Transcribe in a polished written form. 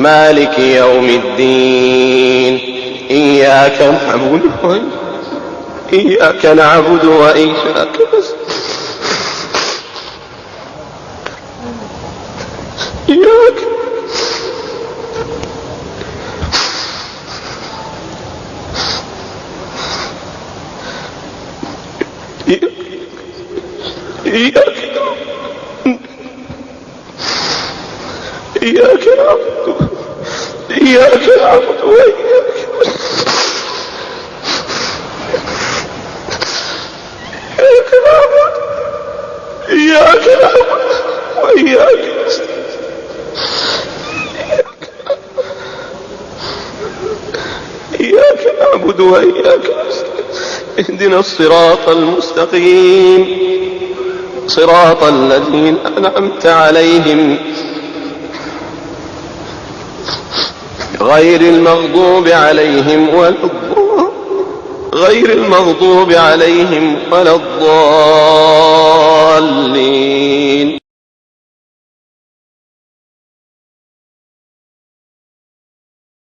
مالك يوم الدين. إياك نعبد وإياك إياك نعبد وإياك اهدنا الصراط المستقيم، صراط الذين أنعمت عليهم غير المغضوب عليهم ولا الضالين.